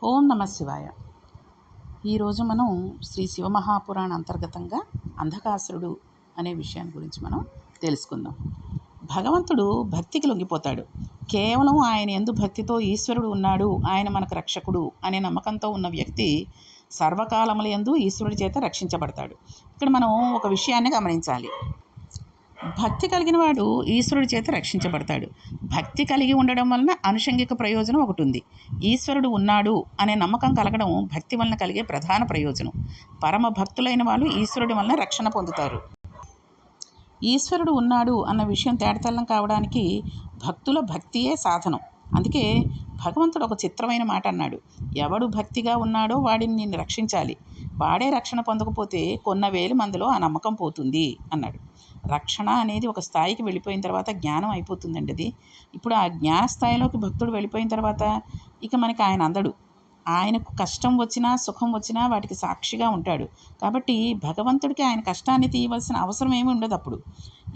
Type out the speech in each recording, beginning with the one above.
ఓం నమ శివాయ. ఈరోజు మనం శ్రీ శివమహాపురాణ అంతర్గతంగా అంధకాసురుడు అనే విషయాన్ని గురించి మనం తెలుసుకుందాం. భగవంతుడు భక్తికి లొంగిపోతాడు. కేవలం ఆయన యందు భక్తితో ఈశ్వరుడు ఉన్నాడు, ఆయన మనకు రక్షకుడు అనే నమ్మకంతో ఉన్న వ్యక్తి సర్వకాలముల యందు ఈశ్వరుడి చేత రక్షించబడతాడు. ఇక్కడ మనం ఒక విషయాన్ని గమనించాలి. భక్తి కలిగిన వాడు ఈశ్వరుడి చేత రక్షించబడతాడు. భక్తి కలిగి ఉండడం వలన అనుషంగిక ప్రయోజనం ఒకటి ఉంది. ఈశ్వరుడు ఉన్నాడు అనే నమ్మకం కలగడం భక్తి వలన కలిగే ప్రధాన ప్రయోజనం. పరమ భక్తులైన వాళ్ళు ఈశ్వరుడి వలన రక్షణ పొందుతారు. ఈశ్వరుడు ఉన్నాడు అన్న విషయం తేటతెల్లం కావడానికి భక్తుల భక్తియే సాధనం. అందుకే భగవంతుడు ఒక చిత్రమైన మాట అన్నాడు, ఎవడు భక్తిగా ఉన్నాడో వాడిని నిన్ను రక్షించాలి, వాడే రక్షణ పొందకపోతే కొన్న వేల మందిలో ఆ నమ్మకం పోతుంది అన్నాడు. రక్షణ అనేది ఒక స్థాయికి వెళ్ళిపోయిన తర్వాత జ్ఞానం అయిపోతుందండి. అది ఇప్పుడు ఆ జ్ఞాన స్థాయిలోకి భక్తుడు వెళ్ళిపోయిన తర్వాత ఇక మనకి ఆయన అందడు. ఆయనకు కష్టం వచ్చినా సుఖం వచ్చినా వాటికి సాక్షిగా ఉంటాడు. కాబట్టి భగవంతుడికి ఆయన కష్టాన్ని తీయవలసిన అవసరం ఏమి ఉండదు. అప్పుడు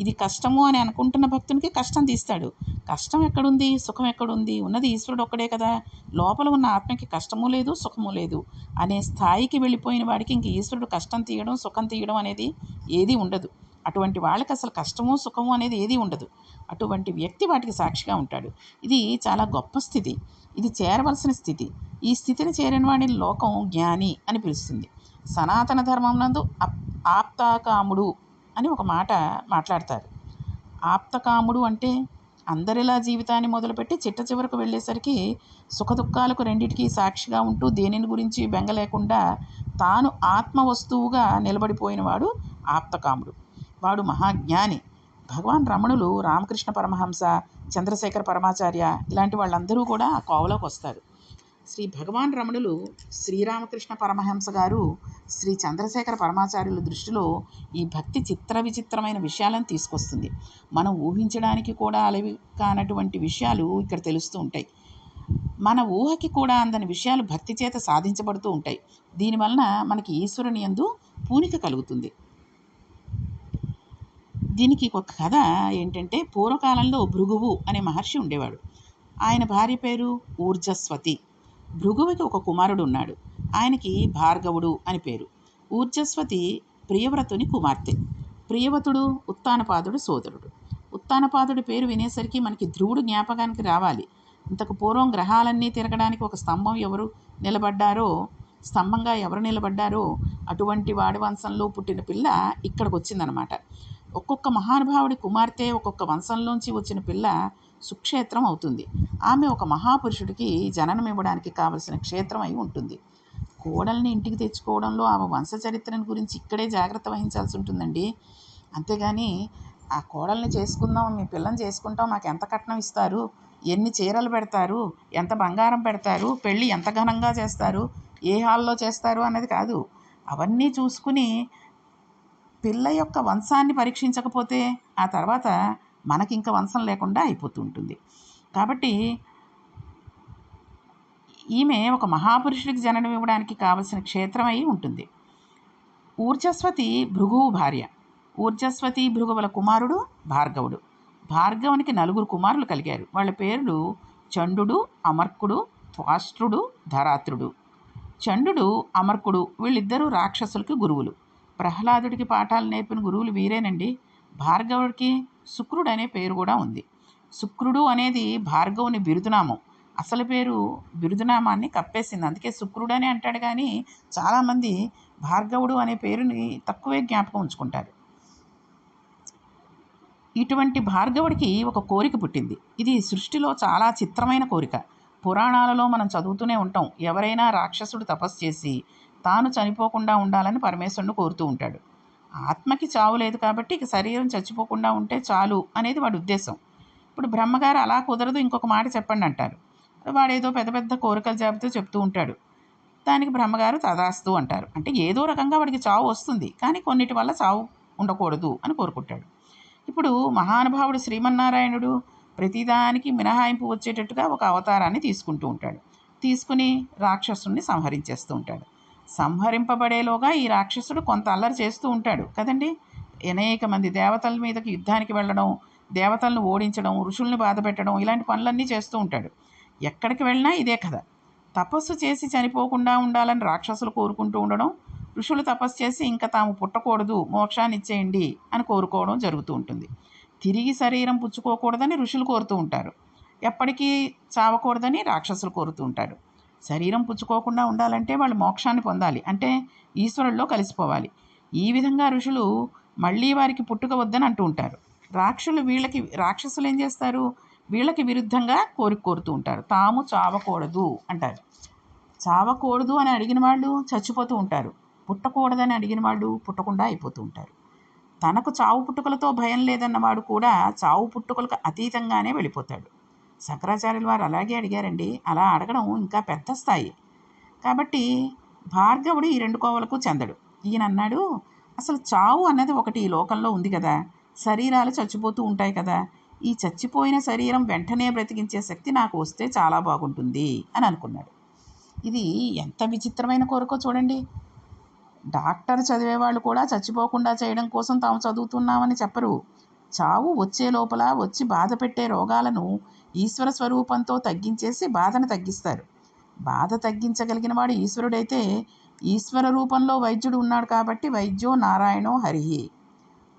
ఇది కష్టము అని అనుకుంటున్న భక్తునికి కష్టం తీస్తాడు. కష్టం ఎక్కడుంది, సుఖం ఎక్కడుంది? ఉన్నది ఈశ్వరుడు ఒక్కడే కదా. లోపల ఉన్న ఆత్మకి కష్టము లేదు, సుఖము లేదు అనే స్థాయికి వెళ్ళిపోయిన వాడికి ఇంక ఈశ్వరుడు కష్టం తీయడం సుఖం తీయడం అనేది ఏది ఉండదు. అటువంటి వాళ్ళకి అసలు కష్టము సుఖము అనేది ఏది ఉండదు. అటువంటి వ్యక్తి వాటికి సాక్షిగా ఉంటాడు. ఇది చాలా గొప్ప స్థితి. ఇది చేరవలసిన స్థితి. ఈ స్థితిని చేరిన వాడిని లోకం జ్ఞాని అని పిలుస్తుంది. సనాతన ధర్మం నందు ఆప్తాకాముడు అని ఒక మాట మాట్లాడతారు. ఆప్తకాముడు అంటే అందరిలా జీవితాన్ని మొదలుపెట్టి చిట్ట చివరకు వెళ్ళేసరికి సుఖదుఖాలకు రెండిటికీ సాక్షిగా ఉంటూ దేనిని గురించి బెంగ లేకుండా తాను ఆత్మ వస్తువుగా నిలబడిపోయినవాడు ఆప్తకాముడు. వాడు మహాజ్ఞాని. భగవాన్ రమణులు, రామకృష్ణ పరమహంస, చంద్రశేఖర పరమాచార్య ఇలాంటి వాళ్ళందరూ కూడా ఆ కోవలోకి వస్తారు. శ్రీ భగవాన్ రమణులు, శ్రీరామకృష్ణ పరమహంస గారు, శ్రీ చంద్రశేఖర పరమాచార్యుల దృష్టిలో ఈ భక్తి చిత్ర విచిత్రమైన విషయాలను తీసుకొస్తుంది. మనం ఊహించడానికి కూడా అలవి కానటువంటి విషయాలు ఇక్కడ తెలుస్తూ ఉంటాయి. మన ఊహకి కూడా అందని విషయాలు భక్తి చేత సాధించబడుతూ ఉంటాయి. దీనివలన మనకి ఈశ్వరుని యందు పూనిక కలుగుతుంది. దీనికి ఒక కథ ఏంటంటే, పూర్వకాలంలో భృగువు అనే మహర్షి ఉండేవాడు. ఆయన భార్య పేరు ఊర్జస్వతి. భృగువుకి ఒక కుమారుడు ఉన్నాడు. ఆయనకి భార్గవుడు అని పేరు. ఊర్జస్వతి ప్రియవ్రతుని కుమార్తె. ప్రియవ్రతుడు ఉత్తానపాదుడు సోదరుడు. ఉత్తానపాదుడి పేరు వినేసరికి మనకి ధ్రువుడు జ్ఞాపకానికి రావాలి. ఇంతకు పూర్వం గ్రహాలన్నీ తిరగడానికి ఒక స్తంభంగా ఎవరు నిలబడ్డారో అటువంటి వాడి వంశంలో పుట్టిన పిల్ల ఇక్కడికి వచ్చిందనమాట. ఒక్కొక్క మహానుభావుడి కుమార్తె ఒక్కొక్క వంశంలోంచి వచ్చిన పిల్ల సుక్షేత్రం అవుతుంది. ఆమె ఒక మహాపురుషుడికి జననం ఇవ్వడానికి కావలసిన క్షేత్రం అయి ఉంటుంది. కోడల్ని ఇంటికి తెచ్చుకోవడంలో ఆమె వంశచరిత్రను గురించి ఇక్కడే జాగ్రత్త వహించాల్సి ఉంటుందండి. అంతేగాని ఆ కోడల్ని చేసుకుందాం, మీ పిల్లని చేసుకుంటాం, మాకు ఎంత కట్నం ఇస్తారు, ఎన్ని చీరలు పెడతారు, ఎంత బంగారం పెడతారు, పెళ్ళి ఎంత ఘనంగా చేస్తారు, ఏ హాల్లో చేస్తారు అన్నది కాదు. అవన్నీ చూసుకుని పిల్ల యొక్క వంశాన్ని పరీక్షించకపోతే ఆ తర్వాత మనకి ఇంకా వంశం లేకుండా అయిపోతూ ఉంటుంది. కాబట్టి ఈమె ఒక మహాపురుషుడికి జననం ఇవ్వడానికి కావలసిన క్షేత్రం అయి ఉంటుంది. ఊర్జస్వతి భృగువు భార్య. ఊర్జస్వతి భృగువుల కుమారుడు భార్గవుడు. భార్గవునికి 4 కుమారులు కలిగారు. వాళ్ళ పేర్లు చండు, అమర్కుడు, త్వాష్ట్రుడు, ధరాత్రుడు. చండు, అమర్కుడు వీళ్ళిద్దరూ రాక్షసులకి గురువులు. ప్రహ్లాదుడికి పాఠాలు నేర్పిన గురువులు వీరేనండి. భార్గవుడికి శుక్రుడు అనే పేరు కూడా ఉంది. శుక్రుడు అనేది భార్గవుని బిరుదునామం. అసలు పేరు బిరుదునామాన్ని కప్పేసింది, అందుకే శుక్రుడు అని అంటాడు. కానీ చాలామంది భార్గవుడు అనే పేరుని తక్కువే జ్ఞాపకం ఉంచుకుంటారు. ఇటువంటి భార్గవుడికి ఒక కోరిక పుట్టింది. ఇది సృష్టిలో చాలా చిత్రమైన కోరిక. పురాణాలలో మనం చదువుతూనే ఉంటాం. ఎవరైనా రాక్షసుడు తపస్సు చేసి తాను చనిపోకుండా ఉండాలని పరమేశ్వరుని కోరుతూ ఉంటాడు. ఆత్మకి చావు లేదు కాబట్టి ఇక శరీరం చచ్చిపోకుండా ఉంటే చాలు అనేది వాడి ఉద్దేశం. ఇప్పుడు బ్రహ్మగారు అలా కుదరదు, ఇంకొక మాట చెప్పండి అంటారు. వాడేదో పెద్ద పెద్ద కోరికల జాబితా చెప్తూ ఉంటాడు. దానికి బ్రహ్మగారు తదాస్తు అంటారు. అంటే ఏదో రకంగా వాడికి చావు వస్తుంది, కానీ కొన్నిటి వల్ల చావు ఉండకూడదు అని కోరుకుంటాడు. ఇప్పుడు మహానుభావుడు శ్రీమన్నారాయణుడు ప్రతిదానికి మినహాయింపు వచ్చేటట్టుగా ఒక అవతారాన్ని తీసుకుంటూ ఉంటాడు. తీసుకుని రాక్షసుని సంహరించేస్తూ ఉంటాడు. సంహరింపబడేలోగా ఈ రాక్షసుడు కొంత అల్లరి చేస్తూ ఉంటాడు కదండి. అనేక మంది దేవతల మీదకి యుద్ధానికి వెళ్ళడం, దేవతలను ఓడించడం, ఋషుల్ని బాధ పెట్టడం, ఇలాంటి పనులన్నీ చేస్తూ ఉంటాడు. ఎక్కడికి వెళ్ళినా ఇదే కథ. తపస్సు చేసి చనిపోకుండా ఉండాలని రాక్షసులు కోరుకుంటూ ఉండడం, ఋషులు తపస్సు చేసి ఇంకా తాము పుట్టకూడదు, మోక్షాన్ని ఇచ్చేయండి అని కోరుకోవడం జరుగుతూ ఉంటుంది. తిరిగి శరీరం పుచ్చుకోకూడదని ఋషులు కోరుతూ ఉంటారు. ఎప్పటికీ చావకూడదని రాక్షసులు కోరుతూ ఉంటారు. శరీరం పుచ్చుకోకుండా ఉండాలంటే వాళ్ళు మోక్షాన్ని పొందాలి, అంటే ఈశ్వరుల్లో కలిసిపోవాలి. ఈ విధంగా ఋషులు మళ్ళీ వారికి పుట్టుక వద్దని అంటూ ఉంటారు. రాక్షసులు ఏం చేస్తారు, వీళ్ళకి విరుద్ధంగా కోరుతూ ఉంటారు. తాము చావకూడదు అంటారు. చావకూడదు అని అడిగిన వాళ్ళు చచ్చిపోతూ ఉంటారు. పుట్టకూడదని అడిగిన వాళ్ళు పుట్టకుండా అయిపోతూ ఉంటారు. తనకు చావు పుట్టుకలతో భయం లేదన్నవాడు కూడా చావు పుట్టుకలకు అతీతంగానే వెళ్ళిపోతాడు. శంకరాచార్యుల వారు అలాగే అడిగారండి. అలా అడగడం ఇంకా పెద్ద స్థాయి. కాబట్టి భార్గవుడు ఈ రెండు కోవలకు చెందడు. ఈయన అన్నాడు, అసలు చావు అన్నది ఒకటి ఈ లోకంలో ఉంది కదా, శరీరాలు చచ్చిపోతూ ఉంటాయి కదా, ఈ చచ్చిపోయిన శరీరం వెంటనే బ్రతికించే శక్తి నాకు వస్తే చాలా బాగుంటుంది అని అనుకున్నాడు. ఇది ఎంత విచిత్రమైన కోరికో చూడండి. డాక్టర్ చదివేవాళ్ళు కూడా చచ్చిపోకుండా చేయడం కోసం తాము చదువుతున్నామని చెప్పరు. చావు వచ్చే లోపల వచ్చి బాధ పెట్టే రోగాలను ఈశ్వర స్వరూపంతో తగ్గించేసి బాధను తగ్గిస్తారు. బాధ తగ్గించగలిగిన వాడు ఈశ్వరుడైతే ఈశ్వర రూపంలో వైద్యుడు ఉన్నాడు కాబట్టి వైద్యో నారాయణో హరిహి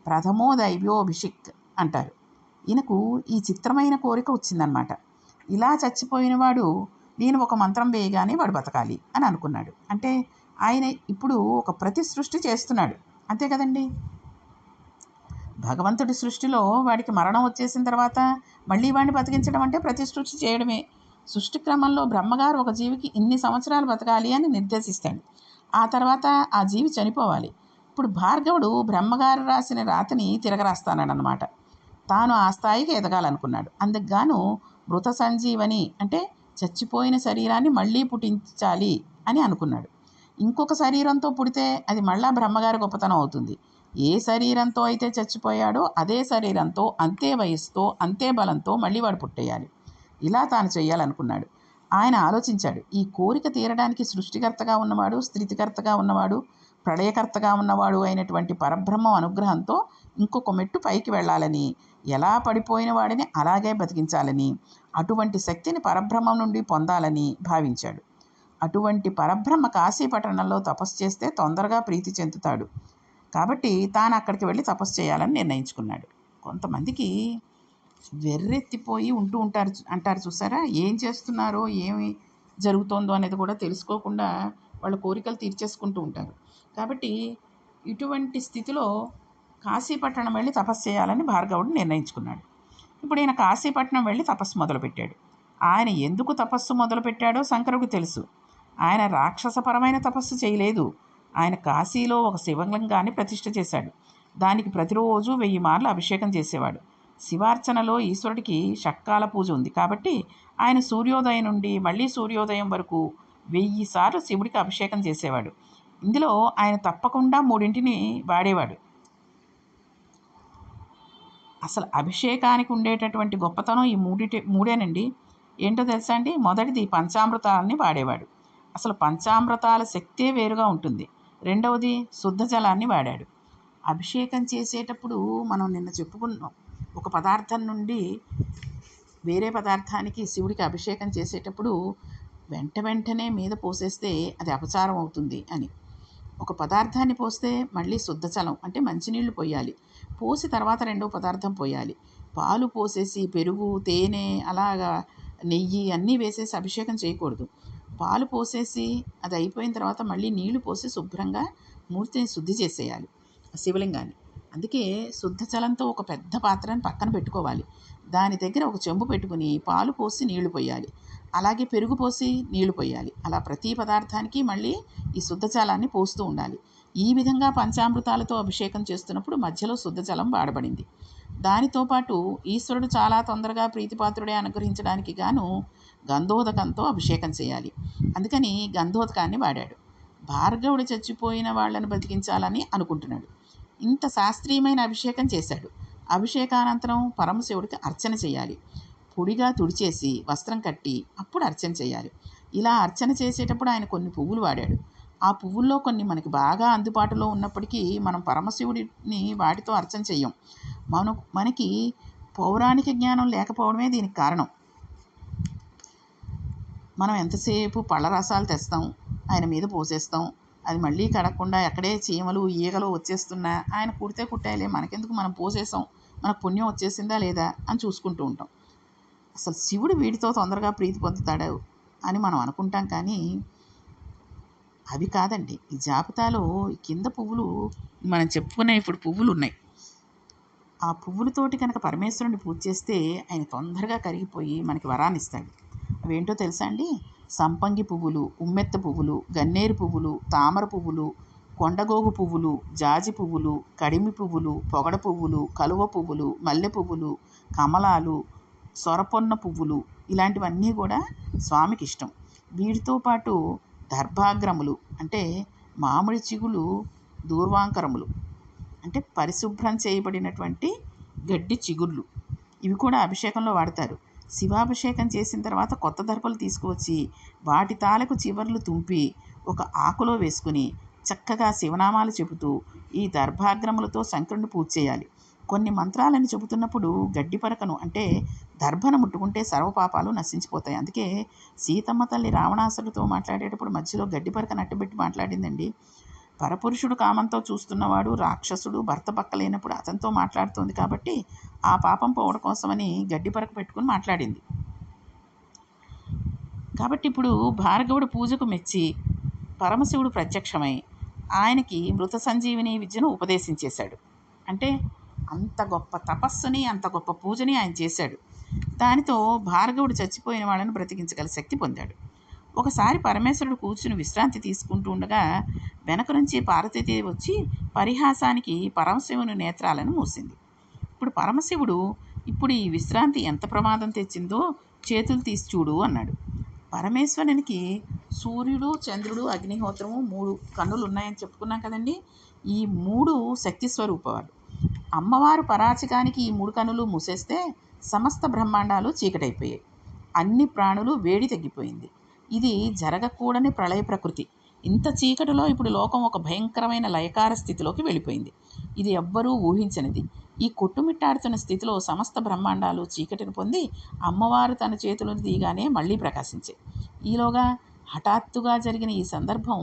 ప్రథమో దైవ్యోభిషిక్ అంటారు. ఈయనకు ఈ చిత్రమైన కోరిక వచ్చిందనమాట. ఇలా చచ్చిపోయిన వాడు నేను ఒక మంత్రం వేయగానే వాడు బతకాలి అని అనుకున్నాడు. అంటే ఆయన ఇప్పుడు ఒక ప్రతి సృష్టి చేస్తున్నాడు, అంతే కదండి. భగవంతుడి సృష్టిలో వాడికి మరణం వచ్చేసిన తర్వాత మళ్ళీ వాడిని బతికించడం అంటే ప్రతి సృష్టి చేయడమే. సృష్టి క్రమంలో బ్రహ్మగారు ఒక జీవికి ఇన్ని సంవత్సరాలు బతకాలి అని నిర్దేశిస్తాడు. ఆ తర్వాత ఆ జీవి చనిపోవాలి. ఇప్పుడు భార్గవుడు బ్రహ్మగారు రాసిన రాతని తిరగరాస్తానన్నమాట. తాను ఆ స్థాయికి ఎదగాలనుకున్నాడు. అందుకు గాను మృత సంజీవని అంటే చచ్చిపోయిన శరీరాన్ని మళ్ళీ పుట్టించాలి అని అనుకున్నాడు. ఇంకొక శరీరంతో పుడితే అది మళ్ళా బ్రహ్మగారి గొప్పతనం అవుతుంది. ఏ శరీరంతో అయితే చచ్చిపోయాడో అదే శరీరంతో, అంతే వయస్సుతో, అంతే బలంతో మళ్ళీ వాడు పుట్టేయాలి. ఇలా తాను చేయాలనుకున్నాడు. ఆయన ఆలోచించాడు, ఈ కోరిక తీరడానికి సృష్టికర్తగా ఉన్నవాడు, స్థితికర్తగా ఉన్నవాడు, ప్రళయకర్తగా ఉన్నవాడు అయినటువంటి పరబ్రహ్మం అనుగ్రహంతో ఇంకొక మెట్టు పైకి వెళ్ళాలని, ఎలా పడిపోయిన వాడిని అలాగే బతికించాలని, అటువంటి శక్తిని పరబ్రహ్మం నుండి పొందాలని భావించాడు. అటువంటి పరబ్రహ్మ కాశీపట్టణంలో తపస్సు చేస్తే తొందరగా ప్రీతి చెందుతాడు. కాబట్టి తాను అక్కడికి వెళ్ళి తపస్సు చేయాలని నిర్ణయించుకున్నాడు. కొంతమందికి వెర్రెత్తిపోయి ఉంటూ అంటారు చూసారా, ఏం చేస్తున్నారో ఏమి జరుగుతోందో అనేది కూడా తెలుసుకోకుండా వాళ్ళ కోరికలు తీర్చేసుకుంటూ ఉంటారు. కాబట్టి ఇటువంటి స్థితిలో కాశీపట్టణం వెళ్ళి తపస్సు చేయాలని భార్గవుడు నిర్ణయించుకున్నాడు. ఇప్పుడు ఈయన కాశీపట్నం వెళ్ళి తపస్సు మొదలుపెట్టాడు. ఆయన ఎందుకు తపస్సు మొదలుపెట్టాడో శంకరుడికి తెలుసు. ఆయన రాక్షసపరమైన తపస్సు చేయలేదు. ఆయన కాశీలో ఒక శివలింగాన్ని ప్రతిష్ఠ చేశాడు. దానికి ప్రతిరోజు 1000 మార్లు అభిషేకం చేసేవాడు. శివార్చనలో ఈశ్వరుడికి షట్కాల పూజ ఉంది కాబట్టి ఆయన సూర్యోదయం నుండి మళ్ళీ సూర్యోదయం వరకు 1000 సార్లు శివుడికి అభిషేకం చేసేవాడు. ఇందులో ఆయన తప్పకుండా 3 వాడేవాడు. అసలు అభిషేకానికి ఉండేటటువంటి గొప్పతనం ఈ మూడేనండి. ఏంటో తెలుసా అండి? మొదటిది పంచామృతాలని వాడేవాడు. అసలు పంచామృతాల శక్తే వేరుగా ఉంటుంది. రెండవది శుద్ధ జలాన్ని వాడాడు. అభిషేకం చేసేటప్పుడు మనం నిన్న చెప్పుకున్నాం, ఒక పదార్థం నుండి వేరే పదార్థానికి శివుడికి అభిషేకం చేసేటప్పుడు వెంటనే మీద పోసేస్తే అది అపచారం అవుతుంది అని. ఒక పదార్థాన్ని పోస్తే మళ్ళీ శుద్ధ జలం అంటే మంచినీళ్ళు పోయాలి. పోసి తర్వాత రెండో పదార్థం పోయాలి. పాలు పోసేసి పెరుగు, తేనె, అలాగా నెయ్యి అన్నీ వేసేసి అభిషేకం చేయకూడదు. పాలు పోసేసి అది అయిపోయిన తర్వాత మళ్ళీ నీళ్లు పోసి శుభ్రంగా మూర్తిని శుద్ధి చేసేయాలి, శివలింగాన్ని. అందుకే శుద్ధ జలంతో ఒక పెద్ద పాత్రని పక్కన పెట్టుకోవాలి. దాని దగ్గర ఒక చెంబు పెట్టుకుని పాలు పోసి నీళ్లు పోయాలి, అలాగే పెరుగు పోసి నీళ్లు పోయాలి. అలా ప్రతి పదార్థానికి మళ్ళీ ఈ శుద్ధ జలాన్ని పోస్తూ ఉండాలి. ఈ విధంగా పంచామృతాలతో అభిషేకం చేస్తున్నప్పుడు మధ్యలో శుద్ధ జలం వాడబడింది. దానితో పాటు ఈశ్వరుడు చాలా తొందరగా ప్రీతిపాత్రుడే అనుగ్రహించడానికి గాను గంధోదకంతో అభిషేకం చేయాలి. అందుకని గంధోదకాన్ని వాడాడు. భార్గవుడు చచ్చిపోయిన వాళ్ళని బతికించాలని అనుకుంటున్నాడు. ఇంత శాస్త్రీయమైన అభిషేకం చేశాడు. అభిషేకానంతరం పరమశివుడికి అర్చన చేయాలి. పొడిగా తుడిచేసి వస్త్రం కట్టి అప్పుడు అర్చన చేయాలి. ఇలా అర్చన చేసేటప్పుడు ఆయన కొన్ని పువ్వులు వాడాడు. ఆ పువ్వుల్లో కొన్ని మనకి బాగా అందుబాటులో ఉన్నప్పటికీ మనం పరమశివుడిని వాటితో అర్చన చెయ్యం. మనకి పౌరాణిక జ్ఞానం లేకపోవడమే దీనికి కారణం. మనం ఎంతసేపు పళ్ళ రసాలు తెస్తాం, ఆయన మీద పోసేస్తాం. అది మళ్ళీ కడగకుండా ఎక్కడే చీమలు ఈగలు వచ్చేస్తున్నా ఆయన కుడితే కుట్టాయిలే, మనకెందుకు, మనం పోసేసాం, మనకు పుణ్యం వచ్చేసిందా లేదా అని చూసుకుంటూ ఉంటాం. అసలు శివుడు వీటితో తొందరగా ప్రీతి పొందుతాడు అని మనం అనుకుంటాం, కానీ అవి కాదండి. ఈ జాబితాలో కింద పువ్వులు మనం చెప్పుకునే ఇప్పుడు పువ్వులు ఉన్నాయి. ఆ పువ్వులతోటి కనుక పరమేశ్వరుని పూజ చేస్తే ఆయన తొందరగా కరిగిపోయి మనకి వరాన్ని ఇస్తాడు. అవేంటో తెలుసా అండి? సంపంగి పువ్వులు, ఉమ్మెత్త పువ్వులు, గన్నేరు పువ్వులు, తామర పువ్వులు, కొండగోగు పువ్వులు, జాజి పువ్వులు, కడిమి పువ్వులు, పొగడ పువ్వులు, కలువ పువ్వులు, మల్లె పువ్వులు, కమలాలు, సొరపొన్న పువ్వులు, ఇలాంటివన్నీ కూడా స్వామికి ఇష్టం. వీటితో పాటు దర్భాగ్రములు అంటే మామిడి చిగులు, దూర్వాంకరములు అంటే పరిశుభ్రం చేయబడినటువంటి గడ్డి చిగుళ్ళు, ఇవి కూడా అభిషేకంలో వాడతారు. శివాభిషేకం చేసిన తర్వాత కొత్త దర్భలు తీసుకువచ్చి వాటి తాలకు చివర్లు తుంపి ఒక ఆకులో వేసుకుని చక్కగా శివనామాలు చెబుతూ ఈ దర్భాగ్రములతో శంకరుని పూజ చేయాలి. కొన్ని మంత్రాలని చెబుతున్నప్పుడు గడ్డి పరకను అంటే దర్భను ముట్టుకుంటే సర్వపాపాలు నశించిపోతాయి. అందుకే సీతమ్మ తల్లి రావణాసురుడితో మాట్లాడేటప్పుడు మధ్యలో గడ్డి పరకను అడ్డుపెట్టి మాట్లాడిందండి. పరపురుషుడు కామంతో చూస్తున్నవాడు రాక్షసుడు భర్త పక్కలేనప్పుడు అతనితో మాట్లాడుతోంది కాబట్టి ఆ పాపం పోవడం కోసమని గడ్డి పరకు పెట్టుకుని మాట్లాడింది. కాబట్టి ఇప్పుడు భార్గవుడు పూజకు మెచ్చి పరమశివుడు ప్రత్యక్షమై ఆయనకి మృత సంజీవిని విద్యను ఉపదేశించేశాడు. అంటే అంత గొప్ప తపస్సుని, అంత గొప్ప పూజని ఆయన చేశాడు. దానితో భార్గవుడు చచ్చిపోయిన వాళ్ళని బ్రతికించగల శక్తి పొందాడు. ఒకసారి పరమేశ్వరుడు కూర్చుని విశ్రాంతి తీసుకుంటూ ఉండగా వెనక నుంచి పార్వతీదేవి వచ్చి పరిహాసానికి పరమశివుని నేత్రాలను మూసింది. ఇప్పుడు పరమశివుడు ఇప్పుడు ఈ విశ్రాంతి ఎంత ప్రమాదం తెచ్చిందో చేతులు తీసి చూడు అన్నాడు. పరమేశ్వరునికి సూర్యుడు, చంద్రుడు, అగ్నిహోత్రము 3 కన్నులు ఉన్నాయని చెప్పుకున్నాం కదండి. ఈ 3 శక్తి స్వరూపాలు. అమ్మవారు పరాచకానికి ఈ 3 కన్నులు మూసేస్తే సమస్త బ్రహ్మాండాలు చీకటైపోయాయి. అన్ని ప్రాణులు వేడి తగ్గిపోయింది. ఇది జరగకూడని ప్రళయ ప్రకృతి. ఇంత చీకటిలో ఇప్పుడు లోకం ఒక భయంకరమైన లయకార స్థితిలోకి వెళ్ళిపోయింది. ఇది ఎవ్వరూ ఊహించనిది. ఈ కొట్టుమిట్టాడుతున్న స్థితిలో సమస్త బ్రహ్మాండాలు చీకటిని పొంది అమ్మవారు తన చేతులను తీయగానే మళ్ళీ ప్రకాశించాయి. ఈలోగా హఠాత్తుగా జరిగిన ఈ సందర్భం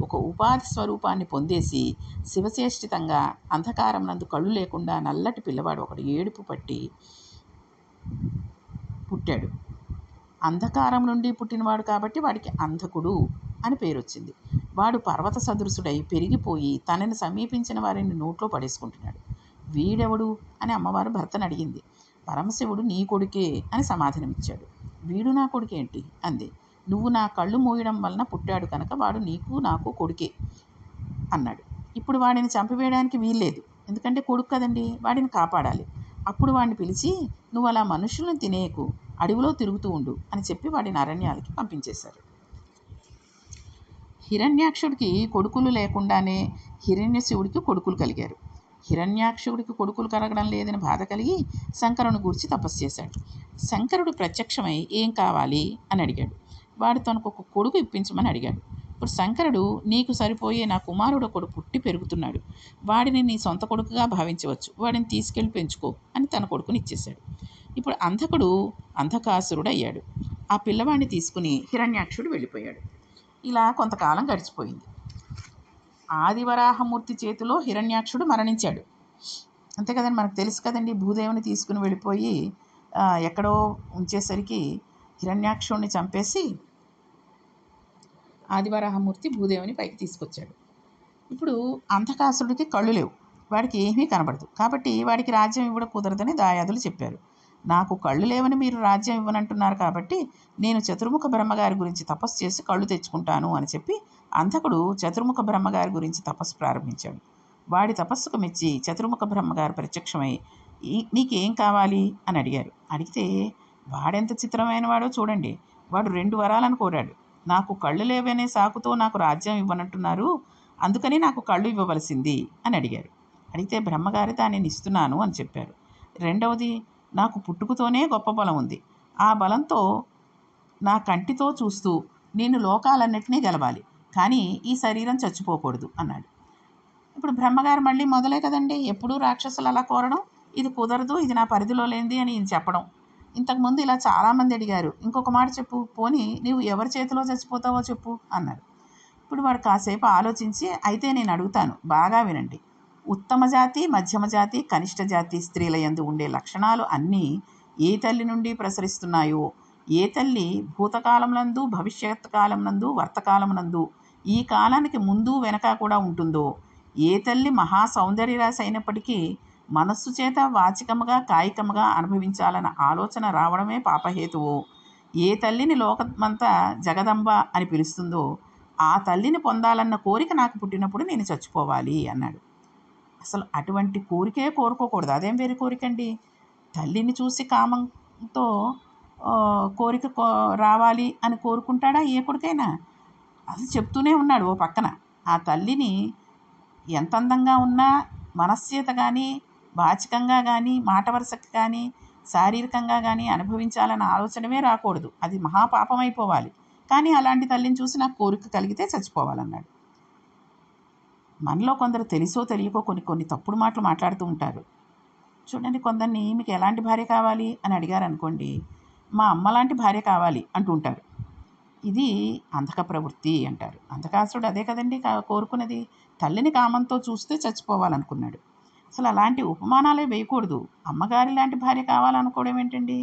ఒక ఉపాధి స్వరూపాన్ని పొందేసి శివచేష్టితంగా అంధకారం నందు కళ్ళు లేకుండా నల్లటి పిల్లవాడు ఒకడు ఏడుపు పట్టి పుట్టాడు. అంధకారం నుండి పుట్టినవాడు కాబట్టి వాడికి అంధకుడు అని పేరు వచ్చింది. వాడు పర్వత సదృశుడై పెరిగిపోయి తనని సమీపించిన వారిని నోట్లో పడేసుకుంటున్నాడు. వీడెవడు అని అమ్మవారు భర్తను అడిగింది. పరమశివుడు నీ కొడుకే అని సమాధానమిచ్చాడు. వీడు నా కొడుకేంటి అంది. నువ్వు నా కళ్ళు మూయడం వలన పుట్టాడు కనుక వాడు నీకు నాకు కొడుకే అన్నాడు. ఇప్పుడు వాడిని చంపివేయడానికి వీల్లేదు, ఎందుకంటే కొడుకు కదండి, వాడిని కాపాడాలి. అప్పుడు వాడిని పిలిచి నువ్వు అలా మనుషులను తినేయకు, అడవిలో తిరుగుతూ ఉండు అని చెప్పి వాడిని అరణ్యాలకి పంపించేశారు. హిరణ్యాక్షుడికి కొడుకులు లేకుండానే హిరణ్యశివుడికి కొడుకులు కలిగారు. హిరణ్యాక్షుడికి కొడుకులు కలగడం లేదని బాధ కలిగి శంకరుని గూర్చి తపస్సు చేశాడు. శంకరుడు ప్రత్యక్షమై ఏం కావాలి అని అడిగాడు. వాడు తనకు ఒక కొడుకు ఇప్పించమని అడిగాడు. ఇప్పుడు శంకరుడు నీకు సరిపోయే నా కుమారుడు ఒకడు పుట్టి పెరుగుతున్నాడు, వాడిని నీ సొంత కొడుకుగా భావించవచ్చు, వాడిని తీసుకెళ్ళి పెంచుకో అని తన కొడుకుని ఇచ్చేశాడు. ఇప్పుడు అంధకుడు అంధకాసురుడు అయ్యాడు. ఆ పిల్లవాడిని తీసుకుని హిరణ్యాక్షుడు వెళ్ళిపోయాడు. ఇలా కొంతకాలం గడిచిపోయింది. ఆదివరాహమూర్తి చేతిలో హిరణ్యాక్షుడు మరణించాడు. అంతే కదండి, మనకు తెలుసు కదండి. భూదేవిని తీసుకుని వెళ్ళిపోయి ఎక్కడో ఉంచేసరికి హిరణ్యాక్షుడిని చంపేసి ఆదివరాహమూర్తి భూదేవిని పైకి తీసుకొచ్చాడు. ఇప్పుడు అంధకాసురుడికి కళ్ళు లేవు, వాడికి ఏమీ కనబడదు. కాబట్టి వాడికి రాజ్యం ఇవ్వడం కుదరదని దాయాదులు చెప్పారు. నాకు కళ్ళు లేవని మీరు రాజ్యం ఇవ్వనంటున్నారు కాబట్టి నేను చతుర్ముఖ బ్రహ్మగారి గురించి తపస్సు చేసి కళ్ళు తెచ్చుకుంటాను అని చెప్పి అంధకుడు చతుర్ముఖ బ్రహ్మగారి గురించి తపస్సు ప్రారంభించాడు. వాడి తపస్సుకు మెచ్చి చతుర్ముఖ బ్రహ్మగారు ప్రత్యక్షమై నీకేం కావాలి అని అడిగారు. అడిగితే వాడెంత చిత్రమైన వాడో చూడండి. వాడు 2 వరాలను కోరాడు. నాకు కళ్ళు లేవనే సాకుతో నాకు రాజ్యం ఇవ్వనంటున్నారు, అందుకని నాకు కళ్ళు ఇవ్వవలసింది అని అడిగారు. అడిగితే బ్రహ్మగారి దానిని ఇస్తున్నాను అని చెప్పారు. రెండవది, నాకు పుట్టుకతోనే గొప్ప బలం ఉంది, ఆ బలంతో నా కంటితో చూస్తూ నేను లోకాలన్నింటినీ గెలవాలి, కానీ ఈ శరీరం చచ్చిపోకూడదు అన్నాడు. ఇప్పుడు బ్రహ్మగారు మళ్ళీ మొదలే కదండి, ఎప్పుడూ రాక్షసులు అలా కోరడం, ఇది కుదరదు, ఇది నా పరిధిలో లేనిది అని ఈయన చెప్పడం. ఇంతకుముందు ఇలా చాలామంది అడిగారు. ఇంకొక మాట చెప్పు, పోనీ నీవు ఎవరి చేతిలో చచ్చిపోతావో చెప్పు అన్నాడు. ఇప్పుడు వాడు కాసేపు ఆలోచించి, అయితే నేను అడుగుతాను, బాగా వినండి. ఉత్తమ జాతి, మధ్యమ జాతి, కనిష్ట జాతి స్త్రీల యందు ఉండే లక్షణాలు అన్నీ ఏ తల్లి నుండి ప్రసరిస్తున్నాయో, ఏ తల్లి భూతకాలమునందు, భవిష్యత్ కాలమునందు, వర్తకాలమునందు, ఈ కాలానికి ముందు వెనక కూడా ఉంటుందో, ఏ తల్లి మహా సౌందర్యరాశి అయినప్పటికీ మనస్సు చేత వాచికముగా కాయికముగా అనుభవించాలన్న ఆలోచన రావడమే పాపహేతువు, ఏ తల్లిని లోకమంతా జగదంబ అని పిలుస్తుందో ఆ తల్లిని పొందాలన్న కోరిక నాకు పుట్టినప్పుడు నేను చచ్చిపోవాలి అన్నాడు. అసలు అటువంటి కోరికే కోరుకోకూడదు. అదేం వేరే కోరికండి. తల్లిని చూసి కామంతో కోరిక రావాలి అని కోరుకుంటాడా ఏ కొడుకైనా? అసలు చెప్తూనే ఉన్నాడు ఓ పక్కన. ఆ తల్లిని ఎంత అందంగా ఉన్నా మనస్సేత కానీ, వాచికంగా కానీ, మాట వరుసకి కానీ, శారీరకంగా కానీ అనుభవించాలన్న ఆలోచనమే రాకూడదు. అది మహాపాపం అయిపోవాలి. కానీ అలాంటి తల్లిని చూసి నాకు కోరిక కలిగితే చచ్చిపోవాలన్నాడు. మనలో కొందరు తెలుసో తెలియకో కొన్ని తప్పుడు మాటలు మాట్లాడుతూ ఉంటారు. చూడండి, కొందరిని మీకు ఎలాంటి భార్య కావాలి అని అడిగారు అనుకోండి, మా అమ్మ లాంటి భార్య కావాలి అంటూ ఉంటారు. ఇది అంధక ప్రవృత్తి అంటారు. అంధకాసురుడు అదే కదండి కోరుకున్నది. తల్లిని కామంతో చూస్తే చచ్చిపోవాలనుకున్నాడు. అసలు అలాంటి ఉపమానాలే వేయకూడదు. అమ్మగారి లాంటి భార్య కావాలనుకోవడం ఏంటండి?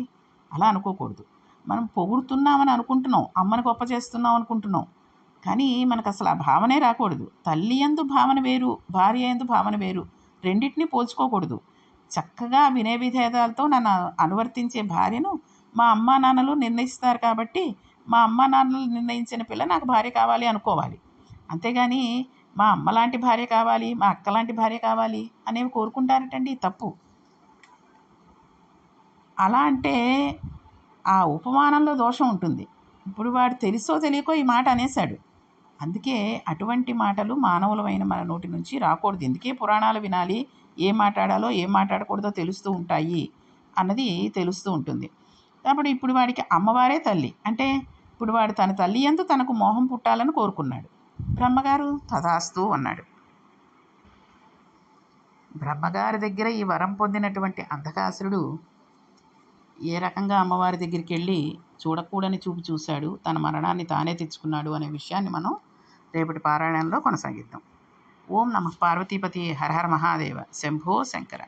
అలా అనుకోకూడదు. మనం పొగుడుతున్నామని అనుకుంటున్నాం, అమ్మని గొప్ప చేస్తున్నాం అనుకుంటున్నాం, కానీ మనకు అసలు ఆ భావనే రాకూడదు. తల్లి యందు భావన వేరు, భార్య యందు భావన వేరు. రెండింటినీ పోల్చుకోకూడదు. చక్కగా వినయ విధేయతలతో నన్ను అనువర్తించే భార్యను మా అమ్మా నాన్నలు నిర్ణయిస్తారు కాబట్టి మా అమ్మా నాన్నలు నిర్ణయించిన పిల్ల నాకు భార్య కావాలి అనుకోవాలి. అంతేగాని మా అమ్మ లాంటి భార్య కావాలి, మా అక్క లాంటి భార్య కావాలి అనేవి కోరుకుంటారటండి, తప్పు. అలా అంటే ఆ ఉపమానంలో దోషం ఉంటుంది. ఇప్పుడు వాడు తెలుసో తెలియకో ఈ మాట అనేశాడు. అందుకే అటువంటి మాటలు మానవులమైన మన నోటి నుంచి రాకూడదు. ఎందుకే పురాణాలు వినాలి, ఏం మాట్లాడాలో ఏం మాట్లాడకూడదో తెలుస్తూ ఉంటాయి అన్నది తెలుస్తూ ఉంటుంది. కాబట్టి ఇప్పుడు వాడికి అమ్మవారే తల్లి అంటే ఇప్పుడు వాడు తన తల్లి యందు తనకు మోహం పుట్టాలని కోరుకున్నాడు. బ్రహ్మగారు తథాస్తు అన్నాడు. బ్రహ్మగారి దగ్గర ఈ వరం పొందినటువంటి అంధకాసురుడు ఏ రకంగా అమ్మవారి దగ్గరికి వెళ్ళి చూడకూడని చూపు చూశాడు, తన మరణాన్ని తానే తెచ్చుకున్నాడు అనే విషయాన్ని మనం రేపటి పారాయణంలో కొనసాగిద్దాం. ఓం నమః పార్వతీపతి హర హర మహాదేవ శంభో శంకర.